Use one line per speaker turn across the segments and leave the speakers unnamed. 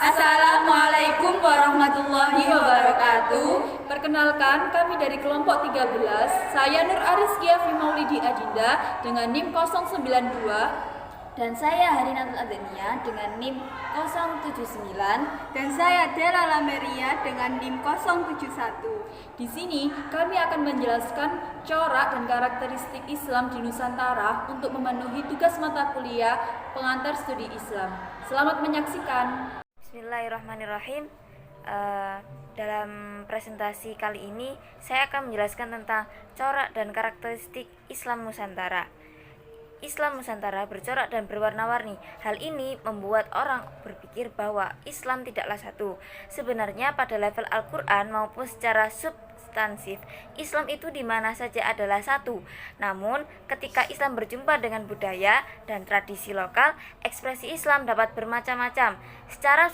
Assalamualaikum warahmatullahi wabarakatuh.
Perkenalkan, kami dari kelompok 13. Saya Nur Arizkia Fimaulidi Adinda dengan NIM 092.
Dan saya Harinatul Adenia dengan NIM 079.
Dan saya Dela Lameria dengan NIM 071.
Di sini kami akan menjelaskan corak dan karakteristik Islam di Nusantara untuk memenuhi tugas mata kuliah pengantar studi Islam. Selamat menyaksikan.
Bismillahirrahmanirrahim. Dalam presentasi kali ini saya akan menjelaskan tentang corak dan karakteristik Islam Nusantara. Islam Nusantara bercorak dan berwarna-warni. Hal ini membuat orang berpikir bahwa Islam tidaklah satu. Sebenarnya pada level Al-Quran maupun secara substansif, Islam itu di mana saja adalah satu. Namun, ketika Islam berjumpa dengan budaya dan tradisi lokal, ekspresi Islam dapat bermacam-macam. Secara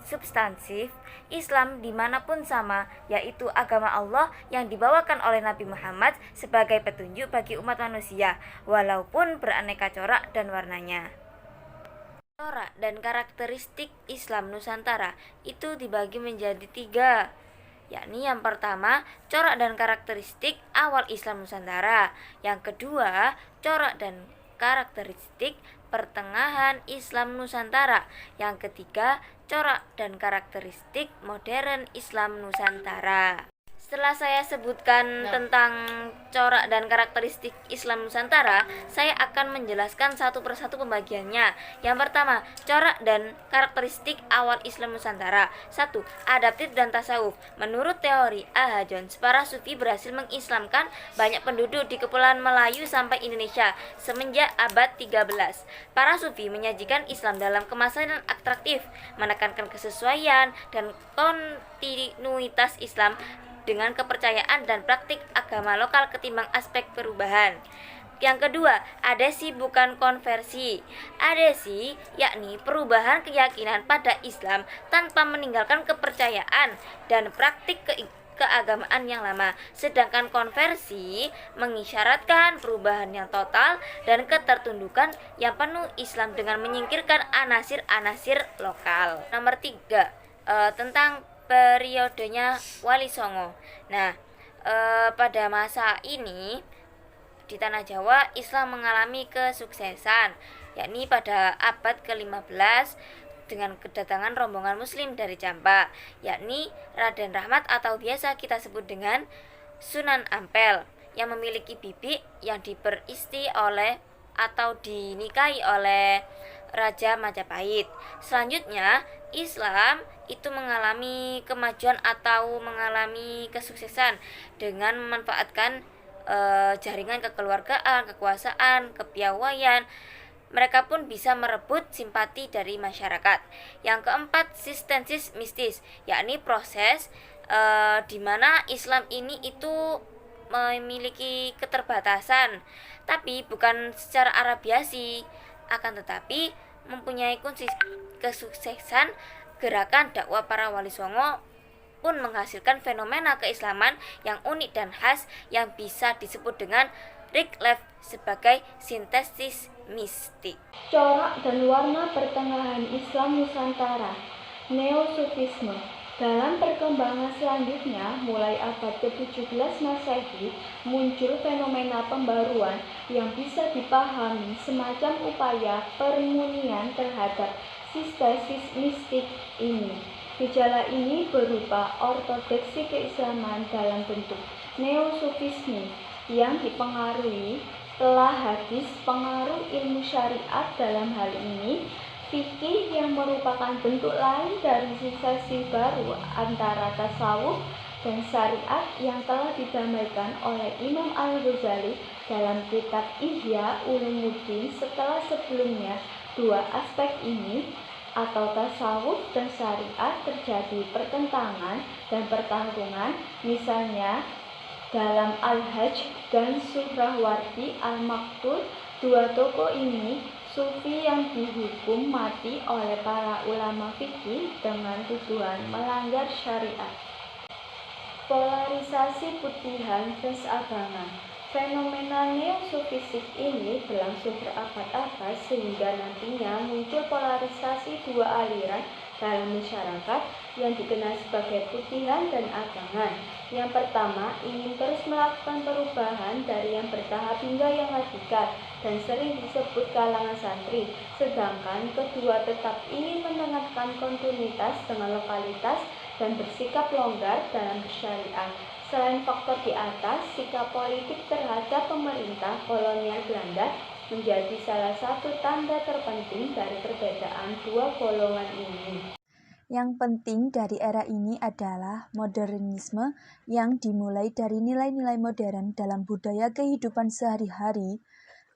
substansif, Islam dimanapun sama, yaitu agama Allah yang dibawakan oleh Nabi Muhammad sebagai petunjuk bagi umat manusia, walaupun beraneka corak dan warnanya. Corak dan karakteristik Islam Nusantara itu dibagi menjadi 3, yakni yang pertama, corak dan karakteristik awal Islam Nusantara. Yang kedua, corak dan karakteristik pertengahan Islam Nusantara. Yang ketiga, corak dan karakteristik modern Islam Nusantara. Setelah saya sebutkan tentang corak dan karakteristik Islam Nusantara, saya akan menjelaskan satu persatu pembagiannya. Yang pertama, corak dan karakteristik awal Islam Nusantara. 1. Adaptif dan tasawuf. Menurut teori A.H. Jones, para sufi berhasil mengislamkan banyak penduduk di Kepulauan Melayu sampai Indonesia semenjak abad 13. Para sufi menyajikan Islam dalam kemasan yang atraktif, menekankan kesesuaian dan kontinuitas Islam dengan kepercayaan dan praktik agama lokal ketimbang aspek perubahan. Yang kedua, adesi bukan konversi. Adesi yakni perubahan keyakinan pada Islam tanpa meninggalkan kepercayaan dan praktik keagamaan yang lama. Sedangkan konversi mengisyaratkan perubahan yang total dan ketertundukan yang penuh Islam dengan menyingkirkan anasir-anasir lokal. Nomor 3, tentang periodenya Wali Songo. Nah, pada masa ini di tanah Jawa Islam mengalami kesuksesan, yakni pada abad ke-15 dengan kedatangan rombongan muslim dari Jampa, yakni Raden Rahmat atau biasa kita sebut dengan Sunan Ampel, yang memiliki bibi yang diperisti oleh atau dinikahi oleh Raja Majapahit. Selanjutnya, Islam itu mengalami kemajuan atau mengalami kesuksesan dengan memanfaatkan jaringan kekeluargaan, kekuasaan, kepiawaian. Mereka pun bisa merebut simpati dari masyarakat. Yang keempat, sistensis mistis, yakni proses di mana Islam ini itu memiliki keterbatasan, tapi bukan secara Arabiasi, akan tetapi mempunyai kesuksesan. Gerakan dakwah para wali songo pun menghasilkan fenomena keislaman yang unik dan khas yang bisa disebut dengan relief sebagai sintesis mistik.
Corak dan warna pertengahan Islam Nusantara. Neosufisme. Dalam perkembangan selanjutnya, mulai abad ke-17 Masehi, muncul fenomena pembaruan yang bisa dipahami semacam upaya permunian terhadap sintesis mistik ini. Gejala ini berupa ortodoksi keislaman dalam bentuk neosufisme yang dipengaruhi telah hadis, pengaruh ilmu syariat dalam hal ini, fikih yang merupakan bentuk lain dari sintesis baru antara tasawuf dan syariat yang telah didamaikan oleh Imam Al-Ghazali dalam kitab Ihya Ulumuddin. Setelah sebelumnya dua aspek ini atau tasawuf dan syariat terjadi pertentangan dan pertarungan, misalnya dalam Al-Hajj dan Suhrawardi Al-Maktul, dua tokoh ini sufi yang dihukum mati oleh para ulama fikih dengan tuduhan melanggar syariat. Polarisasi putihan versus abangan. Fenomena neosufistik ini berlangsung berabad-abad sehingga nantinya muncul polarisasi dua aliran dalam masyarakat yang dikenal sebagai putihan dan abangan. Yang pertama, ingin terus melakukan perubahan dari yang bertahap hingga yang radikal dan sering disebut kalangan santri. Sedangkan kedua tetap ingin menengahkan kontinuitas dengan lokalitas dan bersikap longgar dalam bersyariah. Selain faktor di atas, sikap politik terhadap pemerintah kolonial Belanda menjadi salah satu tanda terpenting dari perbedaan dua golongan ini.
Yang penting dari era ini adalah modernisme yang dimulai dari nilai-nilai modern dalam budaya kehidupan sehari-hari,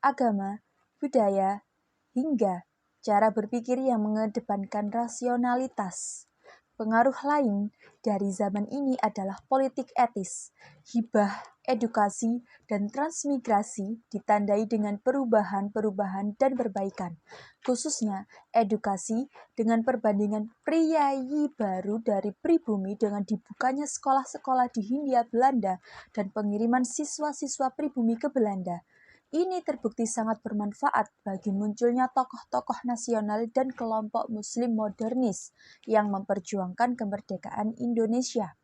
agama, budaya, hingga cara berpikir yang mengedepankan rasionalitas. Pengaruh lain dari zaman ini adalah politik etis, hibah, edukasi, dan transmigrasi ditandai dengan perubahan-perubahan dan perbaikan, khususnya edukasi dengan perbandingan priyayi baru dari pribumi dengan dibukanya sekolah-sekolah di Hindia Belanda dan pengiriman siswa-siswa pribumi ke Belanda. Ini terbukti sangat bermanfaat bagi munculnya tokoh-tokoh nasional dan kelompok muslim modernis yang memperjuangkan kemerdekaan Indonesia.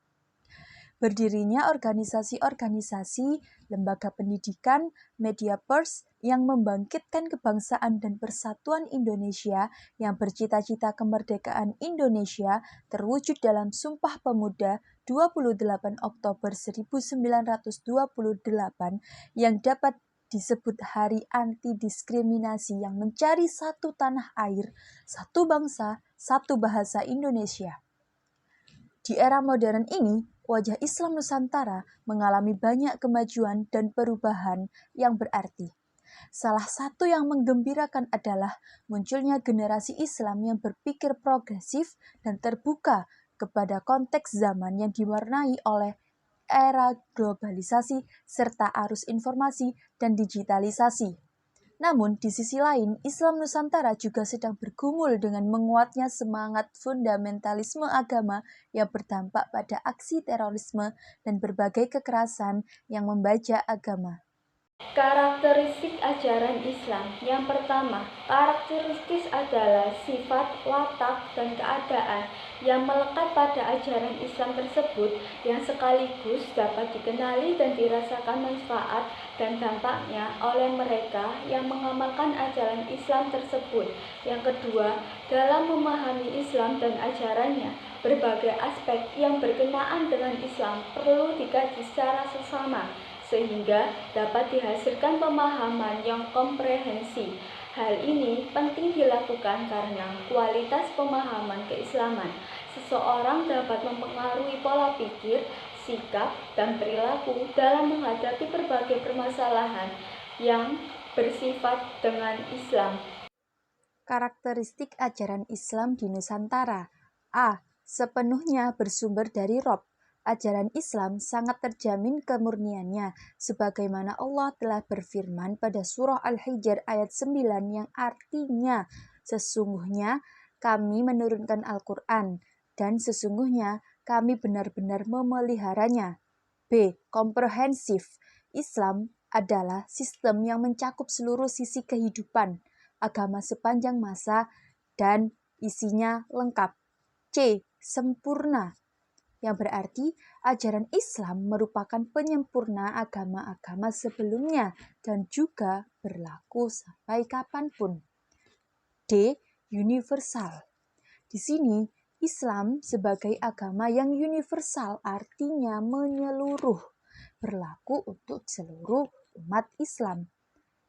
Berdirinya organisasi-organisasi, lembaga pendidikan, media pers yang membangkitkan kebangsaan dan persatuan Indonesia yang bercita-cita kemerdekaan Indonesia terwujud dalam Sumpah Pemuda 28 Oktober 1928 yang dapat disebut Hari Anti-Diskriminasi yang mencari satu tanah air, satu bangsa, satu bahasa Indonesia. Di era modern ini, wajah Islam Nusantara mengalami banyak kemajuan dan perubahan yang berarti. Salah satu yang menggembirakan adalah munculnya generasi Islam yang berpikir progresif dan terbuka kepada konteks zaman yang diwarnai oleh era globalisasi serta arus informasi dan digitalisasi. Namun, di sisi lain, Islam Nusantara juga sedang bergumul dengan menguatnya semangat fundamentalisme agama yang berdampak pada aksi terorisme dan berbagai kekerasan yang membajak agama.
Karakteristik ajaran Islam. Yang pertama, karakteristik adalah sifat, watak, dan keadaan yang melekat pada ajaran Islam tersebut yang sekaligus dapat dikenali dan dirasakan manfaat dan dampaknya oleh mereka yang mengamalkan ajaran Islam tersebut. Yang kedua, dalam memahami Islam dan ajarannya, berbagai aspek yang berkenaan dengan Islam perlu dikaji secara seksama sehingga dapat dihasilkan pemahaman yang komprehensif. Hal ini penting dilakukan karena kualitas pemahaman keislaman seseorang dapat mempengaruhi pola pikir, sikap, dan perilaku dalam menghadapi berbagai permasalahan yang bersifat dengan Islam.
Karakteristik ajaran Islam di Nusantara. A. Sepenuhnya bersumber dari Rob. Ajaran Islam sangat terjamin kemurniannya, sebagaimana Allah telah berfirman pada surah Al-Hijr ayat 9 yang artinya, sesungguhnya kami menurunkan Al-Quran, dan sesungguhnya kami benar-benar memeliharanya. B. Komprehensif. Islam adalah sistem yang mencakup seluruh sisi kehidupan, agama sepanjang masa, dan isinya lengkap. C. Sempurna. Yang berarti ajaran Islam merupakan penyempurna agama-agama sebelumnya dan juga berlaku sampai kapanpun. D. Universal. Di sini, Islam sebagai agama yang universal artinya menyeluruh, berlaku untuk seluruh umat Islam.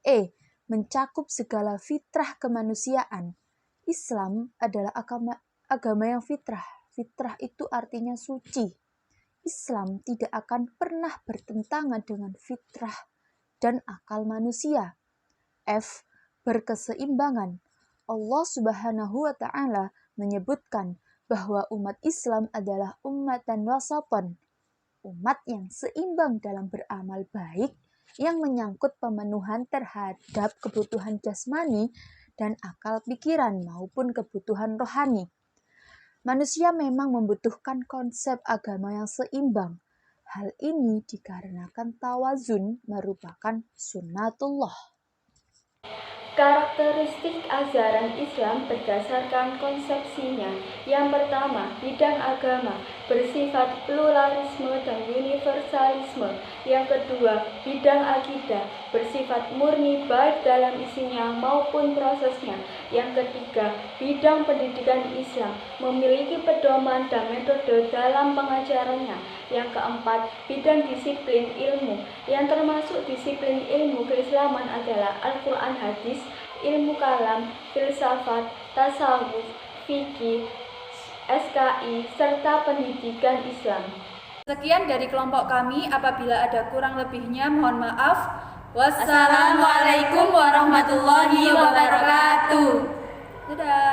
E. Mencakup segala fitrah kemanusiaan. Islam adalah agama yang fitrah. Fitrah itu artinya suci. Islam tidak akan pernah bertentangan dengan fitrah dan akal manusia. F. Berkeseimbangan. Allah Subhanahu wa Ta'ala menyebutkan bahwa umat Islam adalah ummatan wasatan, umat yang seimbang dalam beramal baik yang menyangkut pemenuhan terhadap kebutuhan jasmani dan akal pikiran maupun kebutuhan rohani. Manusia memang membutuhkan konsep agama yang seimbang. Hal ini dikarenakan tawazun merupakan sunnatullah.
Karakteristik ajaran Islam berdasarkan konsepsinya. Yang pertama, bidang agama bersifat pluralisme dan universalisme. Yang kedua, bidang akidah bersifat murni baik dalam isinya maupun prosesnya. Yang ketiga, bidang pendidikan Islam memiliki pedoman dan metode dalam pengajarannya. Yang keempat, bidang disiplin ilmu yang termasuk disiplin ilmu keislaman adalah Al-Quran, hadis, ilmu kalam, filsafat, tasawuf, fikih, SKI, serta pendidikan Islam.
Sekian dari kelompok kami, apabila ada kurang lebihnya mohon maaf.
Wassalamualaikum warahmatullahi wabarakatuh.
Dadah.